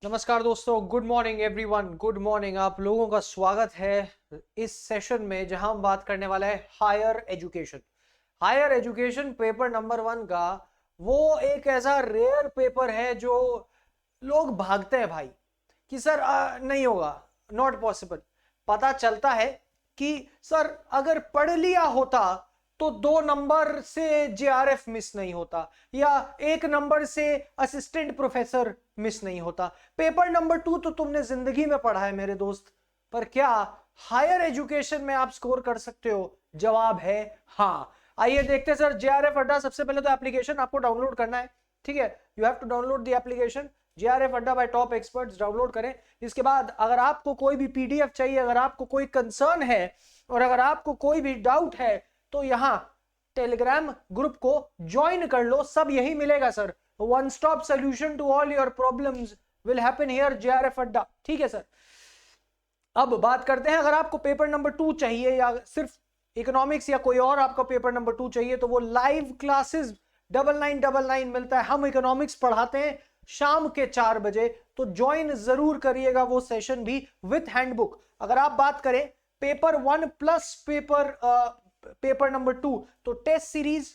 नमस्कार दोस्तों, good morning everyone. Good morning. आप लोगों का स्वागत है इस सेशन में जहां हम बात करने वाला है higher education. Higher education paper number 1 का वो एक ऐसा रेयर पेपर है जो लोग भागते हैं भाई कि सर नहीं होगा, नॉट पॉसिबल। पता चलता है कि सर अगर पढ़ लिया होता तो 2 नंबर से जेआरएफ मिस नहीं होता या 1 नंबर से असिस्टेंट प्रोफेसर मिस नहीं होता। पेपर नंबर 2 तो तुमने जिंदगी में पढ़ा है मेरे दोस्त, पर क्या हायर एजुकेशन में आप स्कोर कर सकते हो? जवाब है हाँ। आइए देखते हैं सर। जेआरएफ अड्डा, सबसे पहले तो एप्लीकेशन आपको डाउनलोड करना है, ठीक है। You have to download the application JRF Adda by top experts. Download करें। इसके बाद अगर आपको कोई भी पीडीएफ चाहिए, अगर आपको कोई कंसर्न है और अगर आपको कोई भी डाउट है तो यहां टेलीग्राम ग्रुप को ज्वाइन कर लो। सब यही मिलेगा sir. One stop solution to all your problems will happen here JRF Adda, ठीक है सर। अब बात करते हैं, अगर आपको पेपर नंबर 2 चाहिए या सिर्फ इकोनॉमिक्स या कोई और आपका पेपर नंबर 2 चाहिए तो वो लाइव क्लासेस 9999 मिलता है। हम इकोनॉमिक्स पढ़ाते हैं शाम के 4 बजे, तो ज्वाइन जरूर करिएगा वो सेशन भी विथ हैंडबुक। अगर आप बात करें पेपर 1 प्लस पेपर नंबर 2 तो test series,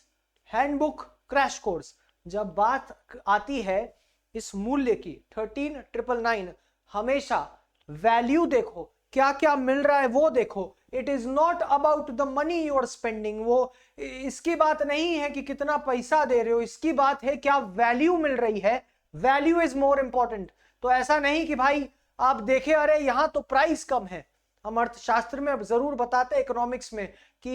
handbook, crash course. जब बात आती है इस मूल्य की 13999, हमेशा वैल्यू देखो, क्या क्या मिल रहा है वो देखो। It is not about the money you are spending. वो इसकी बात नहीं है कि कितना पैसा दे रहे हो, इसकी बात है क्या वैल्यू मिल रही है। Value is more important. तो ऐसा नहीं कि भाई आप देखे अरे यहां तो प्राइस कम है। हम अर्थशास्त्र में जरूर बताते हैं इकोनॉमिक्स में कि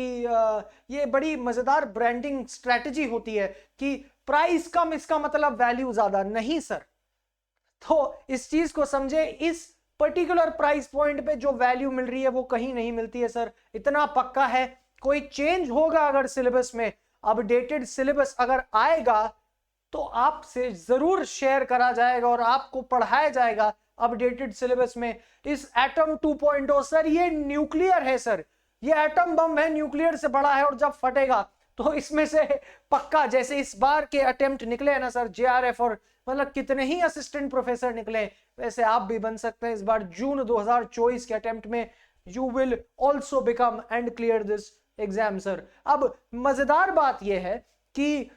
ये बड़ी मजेदार ब्रांडिंग स्ट्रेटजी होती है कि प्राइस कम इसका मतलब वैल्यू ज्यादा नहीं सर। तो इस चीज को समझे, इस पर्टिकुलर प्राइस पॉइंट पे जो वैल्यू मिल रही है वो कहीं नहीं मिलती है सर। इतना पक्का है। कोई चेंज होगा अगर सिलेबस में, अपडेटेड सिलेबस अगर आएगा तो आपसे जरूर शेयर करा जाएगा और आपको पढ़ाया जाएगा अपडेटेड सिलेबस में। इस एटम 2.0 सर ये न्यूक्लियर है सर, ये एटम बम है, न्यूक्लियर से बड़ा है और जब फटेगा तो इसमें से पक्का, जैसे इस बार के अटेम्प्ट निकले हैं ना सर जेआरएफ, और मतलब कितने ही असिस्टेंट प्रोफेसर निकले, वैसे आप भी बन सकते हैं इस बार जून 2024 के अटेम्प्ट में। You will also become and clear this exam sir. अब मजेदार बात यह है कि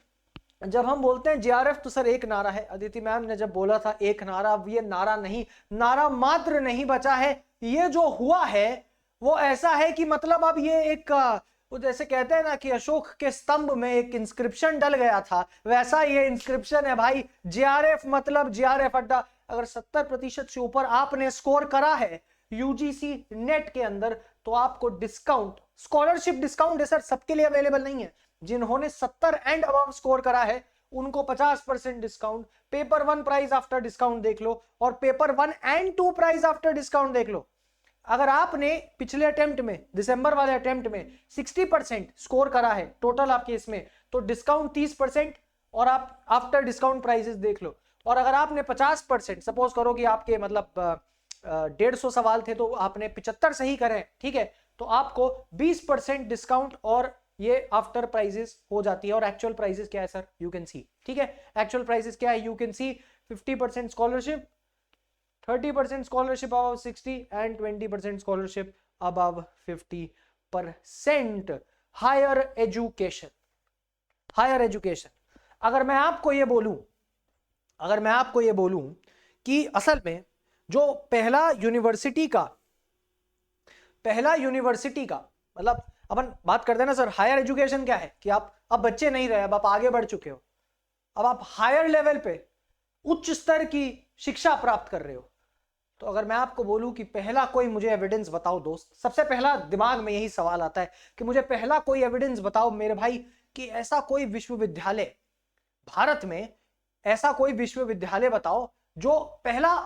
जब हम बोलते हैं जेआरएफ तो सर एक नारा है। अदिति मैम ने जब बोला था एक नारा, अब ये नारा नहीं, नारा मात्र नहीं बचा है। ये जो हुआ है वो ऐसा है कि मतलब अब ये एक वो जैसे कहते हैं ना कि अशोक के स्तंभ में एक इंस्क्रिप्शन डल गया था, वैसा ये इंस्क्रिप्शन है भाई। जेआरएफ मतलब जेआरएफ अड्डा। अगर 70% से ऊपर आपने स्कोर करा है यूजीसी नेट के अंदर तो आपको डिस्काउंट, स्कॉलरशिप डिस्काउंट है सर, सबके लिए अवेलेबल नहीं है। जिन्होंने 70 एंड अबव स्कोर करा है उनको 50% discount. Paper 1 price after discount देख लो और paper 1 and 2 price after discount देख लो। अगर आपने पिछले अटेम्प्ट में, दिसंबर वाले अटेम्प्ट में 60% स्कोर करा है टोटल आपके इसमें, तो डिस्काउंट 30% और आप आफ्टर डिस्काउंट प्राइसेस देख लो। और अगर आपने 50%, सपोज करो कि आपके मतलब 150 सवाल थे तो आपने 75 सही करे, ठीक है, तो आपको 20% डिस्काउंट और ये आफ्टर प्राइजेस हो जाती है। और एक्चुअल प्राइजेस क्या है सर, यू कैन सी, ठीक है। एक्चुअल प्राइजेस क्या है, you can see 50% scholarship, 30% scholarship above 60 and 20% scholarship above 50%। Higher education, higher education. अगर मैं आपको ये बोलूं, अगर मैं आपको ये बोलूं कि असल में जो पहला यूनिवर्सिटी का मतलब अपन बात करते हैं ना सर, हायर एजुकेशन क्या है कि आप अब बच्चे नहीं रहे, अब आप आगे बढ़ चुके हो, अब आप हायर लेवल पे उच्च स्तर की शिक्षा प्राप्त कर रहे हो। तो अगर मैं आपको बोलूं कि पहला कोई मुझे एविडेंस बताओ दोस्त, सबसे पहला दिमाग में यही सवाल आता है कि मुझे पहला कोई एविडेंस बताओ मेरे भाई कि ऐसा कोई विश्वविद्यालय भारत में, ऐसा कोई विश्वविद्यालय बताओ जो पहला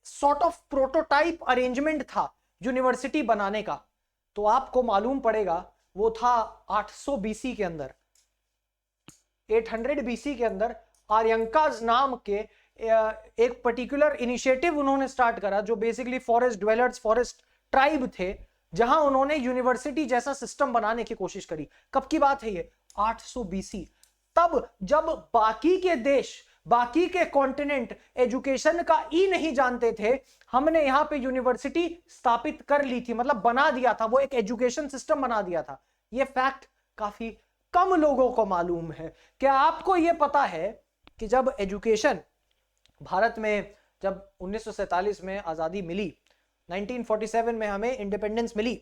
सॉर्ट ऑफ प्रोटोटाइप अरेंजमेंट था यूनिवर्सिटी बनाने का। तो आपको मालूम पड़ेगा वो था 800 बीसी के अंदर, 800 बीसी के अंदर आर्यंकाज नाम के एक पर्टिकुलर इनिशिएटिव उन्होंने स्टार्ट करा जो basically forest dwellers, forest tribe थे, जहां उन्होंने यूनिवर्सिटी जैसा सिस्टम बनाने की कोशिश करी। कब की बात है ये, 800 बीसी। तब जब बाकी के देश बाकी के कॉन्टिनेंट एजुकेशन का ई नहीं जानते थे, हमने यहाँ पे यूनिवर्सिटी स्थापित कर ली थी, मतलब बना दिया था, वो एक एजुकेशन सिस्टम बना दिया था। ये फैक्ट काफी कम लोगों को मालूम है। क्या आपको ये पता है कि जब एजुकेशन भारत में, जब 1947 में आजादी मिली, 1947 में हमें इंडिपेंडेंस मिली,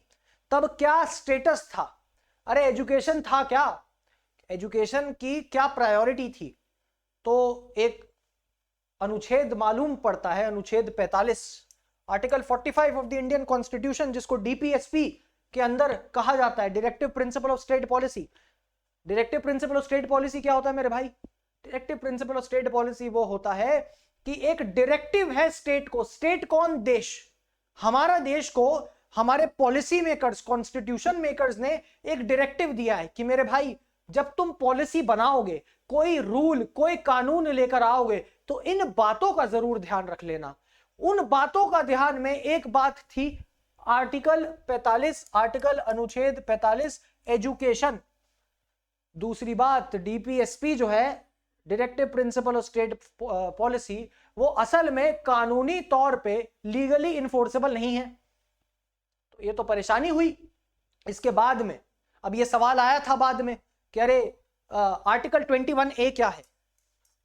तब क्या स्टेटस था? अरे एजुकेशन था क्या? एजुकेशन की क्या प्रायोरिटी थी? तो एक अनुच्छेद मालूम पड़ता है, अनुच्छेद 45, article 45 of the Indian constitution, जिसको डीपीएसपी के अंदर कहा जाता है, directive principle of state policy. Directive principle of state policy क्या होता है मेरे भाई? Directive principle of state policy वो होता है कि एक डायरेक्टिव है स्टेट को। स्टेट कौन? देश। हमारा देश को हमारे पॉलिसी मेकर्स, कॉन्स्टिट्यूशन मेकर्स ने एक डायरेक्टिव दिया है कि मेरे भाई जब तुम पॉलिसी बनाओगे, कोई रूल, कोई कानून लेकर आओगे, तो इन बातों का जरूर ध्यान रख लेना। उन बातों का ध्यान में एक बात थी, आर्टिकल 45, आर्टिकल अनुच्छेद 45, एजुकेशन। दूसरी बात, डीपीएसपी जो है, directive principle of state policy, वो असल में कानूनी तौर पे लीगली इन्फोर्सेबल नहीं है। तो ये तो परेशानी हुई। इसके बाद में अब ये सवाल आया था बाद में कि अरे आर्टिकल 21A क्या है?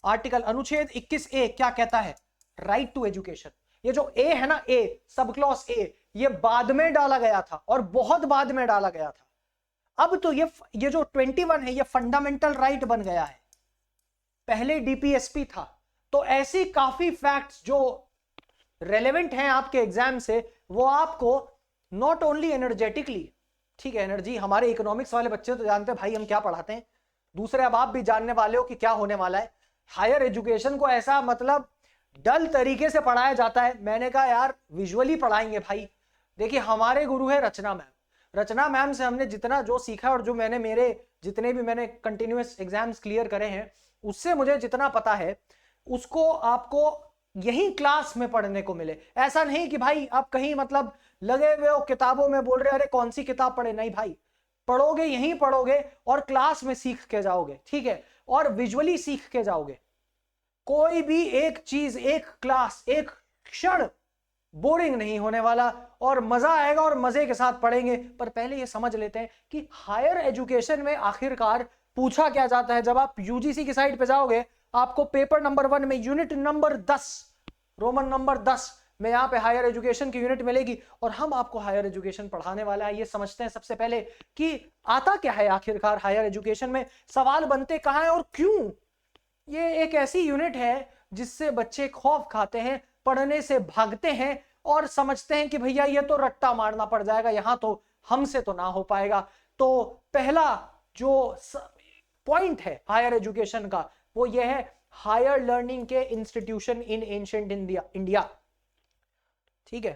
आर्टिकल अनुच्छेद 21A क्या कहता है? Right to education. ये जो ए है ना, ए, सब क्लॉज ए, ये बाद में डाला गया था और बहुत बाद में डाला गया था। अब तो ये जो 21 है, ये फंडामेंटल राइट बन गया है। पहले डीपीएसपी था। तो ऐसी काफी फैक्ट्स जो रेलेवेंट हैं आपके एग्जाम से, वो आपको नॉट ओनली एनर्जेटिकली, ठीक है, एनर्जी हमारे इकोनॉमिक्स वाले बच्चे तो जानते हैं भाई हम क्या पढ़ाते हैं, दूसरे अब आप भी जानने वाले हो कि क्या होने वाला है। हायर एजुकेशन को ऐसा मतलब डल तरीके से पढ़ाया जाता है। मैंने कहा यार विजुअली पढ़ाएंगे भाई। देखिए हमारे गुरु है रचना मैम। रचना मैम से हमने जितना जो सीखा और जो मैंने मेरे जितने भी मैंने कंटिन्यूअस एग्जाम्स क्लियर करे हैं, उससे मुझे जितना पता है उसको आपको यही क्लास में पढ़ने को मिले। ऐसा नहीं कि भाई आप कहीं मतलब लगे हुए हो किताबों में, बोल रहे अरे कौन सी किताब पढ़े। नहीं भाई, पढ़ोगे यहीं पढ़ोगे और क्लास में सीख के जाओगे, ठीक है, और विजुअली सीख के जाओगे। कोई भी एक चीज, एक क्लास, एक क्षण बोरिंग नहीं होने वाला और मजा आएगा और मजे के साथ पढ़ेंगे। पर पहले ये समझ लेते हैं कि हायर एजुकेशन में आखिरकार पूछा क्या जाता है। जब आप यूजीसी की साइट पे जाओगे, आपको पेपर नंबर 1 में यूनिट नंबर 10, रोमन नंबर 10 में यहाँ पे हायर एजुकेशन की यूनिट मिलेगी और हम आपको हायर एजुकेशन पढ़ाने वाला है। ये समझते हैं सबसे पहले कि आता क्या है आखिरकार हायर एजुकेशन में, सवाल बनते कहाँ हैं और क्यों। ये एक ऐसी यूनिट है जिससे बच्चे खौफ खाते हैं, पढ़ने से भागते हैं और समझते हैं कि भैया ये तो रट्टा मारना पड़ जाएगा, यहाँ तो हमसे तो ना हो पाएगा। तो पहला जो पॉइंट है हायर एजुकेशन का वो ये है, हायर लर्निंग के इंस्टीट्यूशन इन एंशिएंट इंडिया। ठीक है,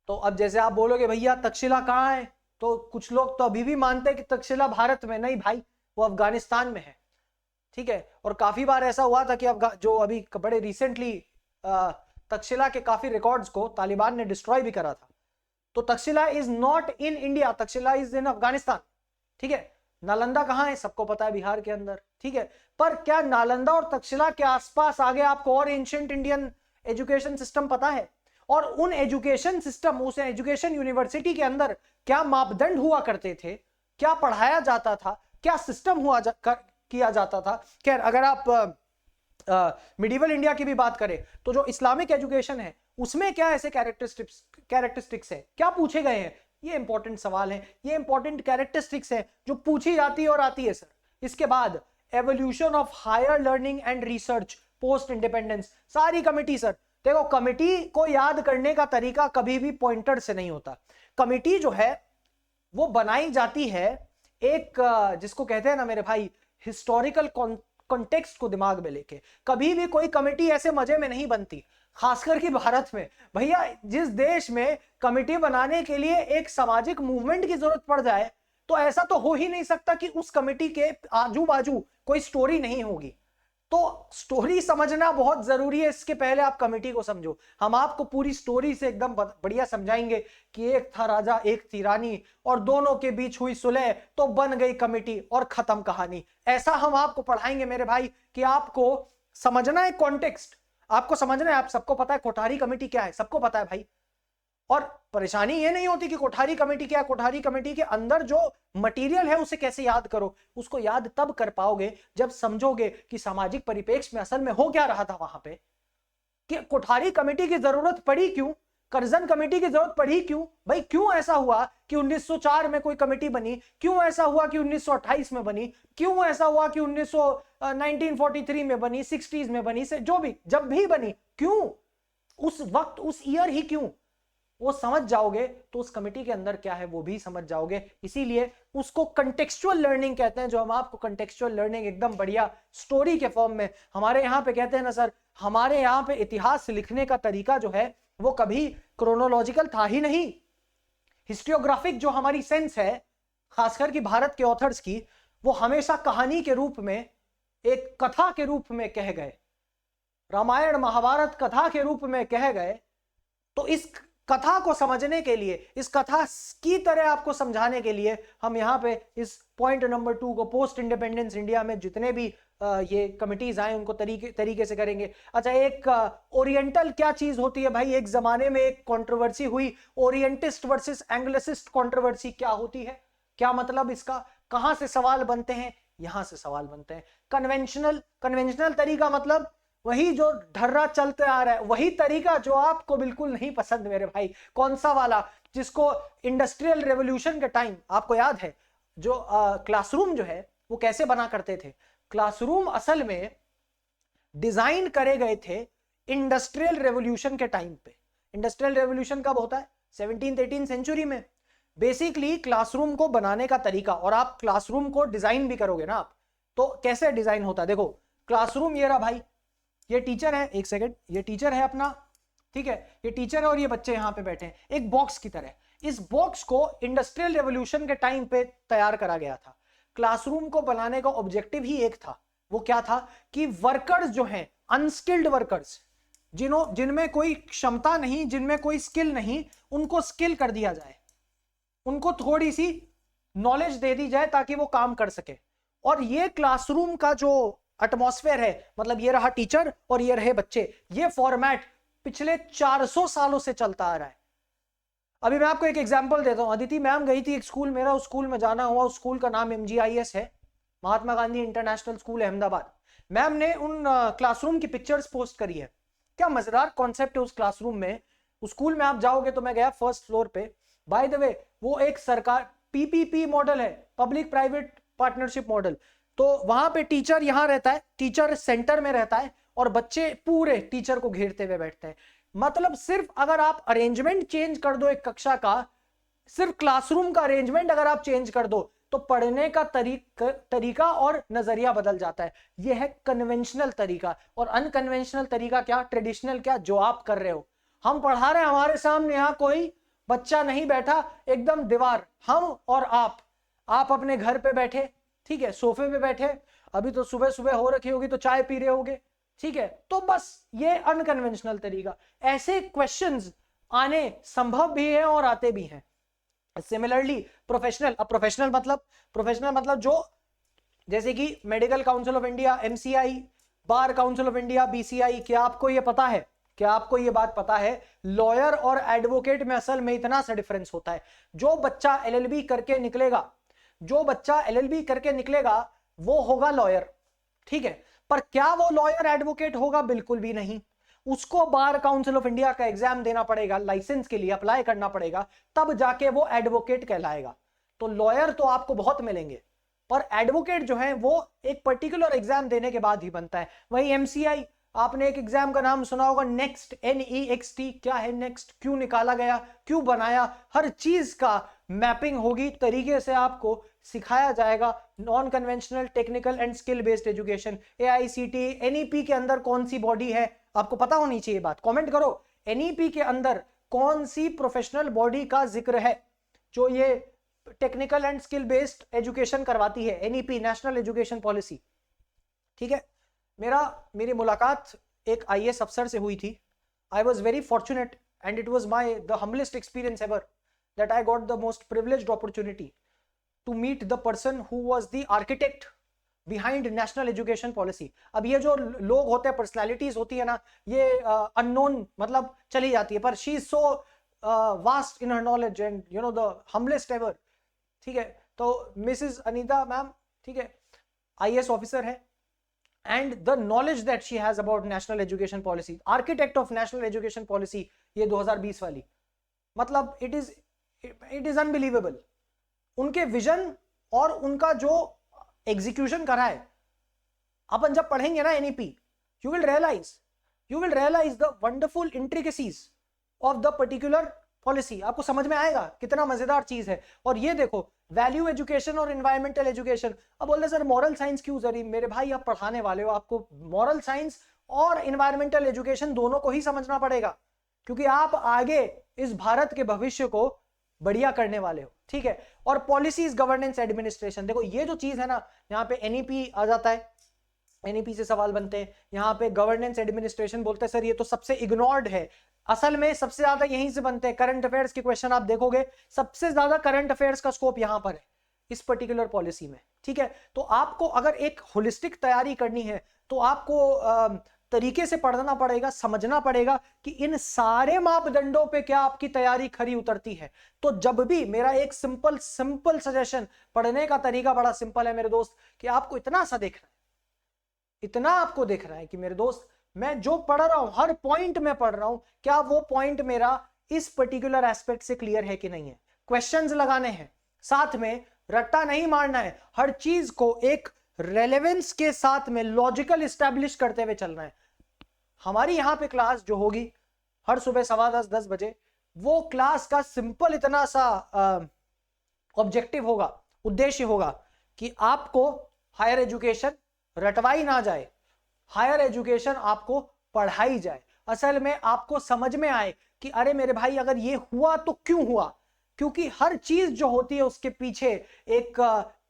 तो अब जैसे आप बोलोगे भैया तक्षशिला कहाँ है, तो कुछ लोग तो अभी भी मानते हैं कि तक्षशिला भारत में, नहीं भाई वो अफगानिस्तान में है। ठीक है, और काफी बार ऐसा हुआ था कि जो अभी बड़े रिसेंटली तक्षशिला के काफी रिकॉर्ड्स को तालिबान ने डिस्ट्रॉय भी करा था। तो Takshashila is not in India, Takshashila is in Afghanistan. ठीक है, नालंदा कहाँ है सबको पता है, बिहार के अंदर। ठीक है, पर क्या नालंदा और तक्षशिला के आसपास आगे आपको और एंशिएंट इंडियन एजुकेशन सिस्टम पता है? और उन एजुकेशन सिस्टम, उस एजुकेशन यूनिवर्सिटी के अंदर क्या मापदंड हुआ करते थे, क्या पढ़ाया जाता था, क्या सिस्टम किया जाता था। खैर अगर आप मिडिवल इंडिया की भी बात करें तो जो इस्लामिक एजुकेशन है उसमें क्या ऐसे कैरेक्टरिस्टिक्स है, क्या पूछे गए हैं, ये इंपॉर्टेंट सवाल है, ये इंपॉर्टेंट कैरेक्टरिस्टिक्स है जो पूछी जाती है और आती है सर। इसके बाद evolution of higher learning and research post independence, सारी कमिटी सर। देखो कमिटी को याद करने का तरीका कभी भी पॉइंटर से नहीं होता। कमिटी जो है वो बनाई जाती है एक जिसको कहते हैं ना मेरे भाई हिस्टोरिकल कॉन्टेक्स्ट को दिमाग में लेके। कभी भी कोई कमेटी ऐसे मजे में नहीं बनती, खासकर कि भारत में। भैया जिस देश में कमेटी बनाने के लिए एक सामाजिक मूवमेंट की जरूरत पड़ जाए, तो ऐसा तो हो ही नहीं सकता कि उस कमेटी के आजू बाजू कोई स्टोरी नहीं होगी। तो स्टोरी समझना बहुत जरूरी है, इसके पहले आप कमेटी को समझो। हम आपको पूरी स्टोरी से एकदम बढ़िया समझाएंगे कि एक था राजा एक थी रानी और दोनों के बीच हुई सुलह तो बन गई कमेटी और खत्म कहानी। ऐसा हम आपको पढ़ाएंगे मेरे भाई कि आपको समझना है कॉन्टेक्स्ट, आपको समझना है। आप सबको पता है कोठारी कमेटी क्या है, सबको पता है भाई। और परेशानी ये नहीं होती कि कोठारी कमेटी क्या है, कोठारी कमेटी के अंदर जो मटेरियल है उसे कैसे याद करो। उसको याद तब कर पाओगे जब समझोगे कि सामाजिक परिप्रेक्ष्य में असल में हो क्या रहा था वहां पे, कि कोठारी कमेटी की जरूरत पड़ी क्यों, करजन कमेटी की जरूरत पड़ी क्यों भाई, क्यों ऐसा हुआ कि 1904 में कोई कमेटी बनी, क्यों ऐसा हुआ कि 1928 में बनी, क्यों ऐसा हुआ कि 1943 में बनी, 60s में बनी, से जो भी जब भी बनी, क्यों उस वक्त उस ईयर ही क्यों, वो समझ जाओगे तो उस कमेटी के अंदर क्या है वो भी समझ जाओगे। इसीलिए उसको कंटेक्चुअल लर्निंग कहते हैं, जो हम आपको कंटेक्चुअल लर्निंग एकदम बढ़िया स्टोरी के फॉर्म में हमारे यहाँ पे कहते हैं ना सर, हमारे यहाँ पे इतिहास लिखने का तरीका जो है वो कभी क्रोनोलॉजिकल था ही नहीं। हिस्ट्रियोग्राफिक जो हमारी सेंस है खासकर कि भारत के ऑथर्स की, वो हमेशा कहानी के रूप में, एक कथा के रूप में कह गए, रामायण महाभारत कथा के रूप में कह गए। तो इस कथा को समझने के लिए, इस कथा की तरह आपको समझाने के लिए हम यहाँ पे इस पॉइंट नंबर 2 को पोस्ट इंडिपेंडेंस इंडिया में जितने भी ये कमिटीज आए उनको तरीके से करेंगे। अच्छा, एक ओरिएंटल क्या चीज होती है भाई, एक जमाने में एक कंट्रोवर्सी हुई, ओरिएंटिस्ट वर्सेस एंग्लिसिस्ट कंट्रोवर्सी क्या होती है, क्या मतलब इसका, कहां से सवाल बनते हैं, यहां से सवाल बनते हैं। कन्वेंशनल तरीका मतलब वही जो ढर्रा चलते आ रहा है, वही तरीका जो आपको बिल्कुल नहीं पसंद मेरे भाई। कौन सा वाला, जिसको इंडस्ट्रियल रेवोल्यूशन के टाइम आपको याद है जो क्लासरूम जो है वो कैसे बना करते थे। क्लासरूम असल में डिजाइन करे गए थे इंडस्ट्रियल रेवोल्यूशन के टाइम पे। इंडस्ट्रियल रेवोल्यूशन कब होता है, 17th-18th सेंचुरी में। बेसिकली क्लासरूम को बनाने का तरीका, और आप क्लासरूम को डिजाइन भी करोगे ना आप, तो कैसे डिजाइन होता है देखो। क्लासरूम ये रहा भाई, ये टीचर है, एक सेकंड, ये टीचर है अपना, ठीक है, ये टीचर है और ये बच्चे यहां पे बैठे हैं एक बॉक्स की तरह। इस बॉक्स को इंडस्ट्रियल रेवोल्यूशन के टाइम पे तैयार करा गया था। क्लासरूम को बनाने का ऑब्जेक्टिव ही एक था, वो क्या था कि वर्कर्स जो हैं, अनस्किल्ड वर्कर्स, जिनमें कोई क्षमता नहीं, जिनमें कोई स्किल नहीं, उनको स्किल कर दिया जाए, उनको थोड़ी सी नॉलेज दे दी जाए ताकि वो काम कर सके। और ये क्लासरूम का जो एटमॉस्फेयर है, मतलब ये रहा टीचर और ये रहे बच्चे, ये फॉर्मेट पिछले 400 सालों से चलता आ रहा है। अभी मैं आपको एक एग्जांपल देता हूं। अदिति मैम गई थी एक स्कूल, मेरा उस स्कूल में जाना हुआ, उस स्कूल का नाम MGIS है, Mahatma Gandhi international school Ahmedabad. Ma'am ने उन क्लासरूम की पिक्चर्स पोस्ट करी है। क्या मजेदार कॉन्सेप्ट है उस क्लासरूम में। उस स्कूल में आप जाओगे तो मैं गया फर्स्ट फ्लोर पे, बाय द वे वो एक सरकार PPP मॉडल है, पब्लिक प्राइवेट पार्टनरशिप मॉडल। तो वहां पे टीचर यहां रहता है, टीचर सेंटर में रहता है और बच्चे पूरे टीचर को घेरते हुए बैठते हैं। मतलब सिर्फ अगर आप अरेंजमेंट चेंज कर दो एक कक्षा का, सिर्फ क्लासरूम का अरेंजमेंट अगर आप चेंज कर दो तो पढ़ने का तरीका और नजरिया बदल जाता है। यह है कन्वेंशनल तरीका। और अनकन्वेंशनल तरीका क्या, ट्रेडिशनल क्या, जो आप कर रहे हो। हम पढ़ा रहे हैं, हमारे सामने यहां कोई बच्चा नहीं बैठा, एकदम दीवार, हम और आप अपने घर पे बैठे, ठीक है, सोफे पे बैठे, अभी तो सुबह सुबह हो रखी होगी तो चाय पी रहे होगे, ठीक है। तो बस ये अनकन्वेंशनल तरीका। ऐसे क्वेश्चंस आने संभव भी है और आते भी हैं। सिमिलरली प्रोफेशनल, अब प्रोफेशनल मतलब जो, जैसे कि medical council of India MCI, bar council of India BCI। क्या आपको ये पता है, क्या आपको ये बात पता है, लॉयर और एडवोकेट में असल में इतना सा डिफरेंस होता है। जो बच्चा LLB करके निकलेगा, जो बच्चा LLB करके निकलेगा वो होगा लॉयर, ठीक है, पर क्या वो लॉयर एडवोकेट होगा, बिल्कुल भी नहीं। उसको बार काउंसिल ऑफ इंडिया का एग्जाम देना पड़ेगा, लाइसेंस के लिए अप्लाई करना पड़ेगा, तब जाके वो एडवोकेट कहलाएगा। तो लॉयर तो आपको बहुत मिलेंगे, पर एडवोकेट जो है वो एक पर्टिकुलर एग्जाम देने के बाद ही बनता है। वही MCI, आपने एक एग्जाम का नाम सुना होगा, नेक्स्ट, NEXT। क्या है नेक्स्ट, क्यों निकाला गया, क्यों बनाया, हर चीज का मैपिंग होगी, तरीके से आपको सिखाया जाएगा। Non conventional technical and skill based education, AICTE, NEP के अंदर कौन सी बॉडी है, आपको पता होनी चाहिए बात, कमेंट करो। NEP के अंदर कौन सी प्रोफेशनल बॉडी का जिक्र है जो ये technical and skill based education करवाती है, NEP, नेशनल एजुकेशन पॉलिसी, ठीक है। मेरी मुलाकात एक IAS अफसर से हुई थी। I was very fortunate and it was my the humblest experience ever that I got the most privileged opportunity to meet the person who was the architect behind national education policy. अब ये जो लोग होते हैं, personalities होती है ना, ये अननोन मतलब चली जाती है, पर she is so vast in her knowledge and you know the humblest ever. ठीक है, तो मिसेस अनीता मैम, ठीक है, आईएएस ऑफिसर है, and the knowledge that she has about national education policy, architect of national education policy ये 2020 वाली, मतलब it is unbelievable. उनके विजन और उनका जो एग्जीक्यूशन करा है, अपन जब पढ़ेंगे ना NEP, you will realise the wonderful intricacies of the particular policy. आपको समझ में आएगा कितना मजेदार चीज है। और ये देखो, वैल्यू एजुकेशन और एनवायरमेंटल एजुकेशन। अब बोलते सर मॉरल साइंस क्यों जरूरी? मेरे भाई आप पढ़ाने वाले हो, आपको मॉरल साइंस और एनवायरमेंटल एजुकेशन दोनों को ही समझना पड़ेगा, क्योंकि आप आगे इस भारत के भविष्य को बढ़िया करने वाले हो। ठीक है, और पॉलिसीज, गवर्नेंस, एडमिनिस्ट्रेशन, देखो ये जो चीज है ना, यहाँ पे एनईपी आ जाता है, एनईपी से सवाल बनते हैं। यहाँ पे गवर्नेंस एडमिनिस्ट्रेशन बोलते हैं सर ये तो सबसे इग्नोर्ड है, असल में सबसे ज्यादा यहीं से बनते हैं। करंट अफेयर्स के क्वेश्चन आप देखोगे, सबसे ज्यादा करंट अफेयर्स का स्कोप यहां पर है इस पर्टिकुलर पॉलिसी में। ठीक है, तो आपको अगर एक होलिस्टिक तैयारी करनी है तो आपको तरीके से पढ़ना पड़ेगा, समझना पड़ेगा कि इन सारे मापदंडों पे क्या आपकी तैयारी खरी उतरती है। तो जब भी मेरा एक सिंपल सजेशन, पढ़ने का तरीका बड़ा सिंपल है मेरे दोस्त, कि आपको इतना सा देखना है, इतना आपको देखना है कि मेरे दोस्त मैं जो पढ़ रहा हूं, हर पॉइंट में पढ़ रहा हूं, क्या वो पॉइंट मेरा इस पर्टिकुलर एस्पेक्ट से क्लियर है कि नहीं है। क्वेश्चंस लगाने हैं, साथ में रट्टा नहीं मारना है, हर चीज को एक रेलेवेंस के साथ में लॉजिकल एस्टैब्लिश करते हुए चलना है। हमारी यहां पे क्लास जो होगी हर सुबह 10:15-10 बजे, वो क्लास का सिंपल इतना सा ऑब्जेक्टिव होगा, उद्देश्य होगा कि आपको हायर एजुकेशन रटवाई ना जाए, हायर एजुकेशन आपको पढ़ाई जाए, असल में आपको समझ में आए कि अरे मेरे भाई अगर ये हुआ तो क्यों हुआ, क्योंकि हर चीज जो होती है उसके पीछे एक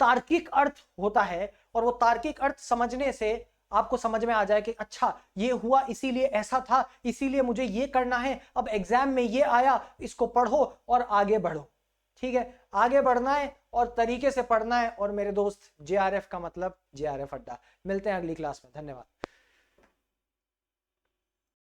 तार्किक अर्थ होता है, और वो तार्किक अर्थ समझने से आपको समझ में आ जाए कि अच्छा ये हुआ इसीलिए ऐसा था, इसीलिए मुझे ये करना है, अब एग्जाम में ये आया, इसको पढ़ो और आगे बढ़ो। ठीक है, आगे बढ़ना है और तरीके से पढ़ना है। और मेरे दोस्त जेआरएफ का मतलब जेआरएफ अड्डा। मिलते हैं अगली क्लास में, धन्यवाद।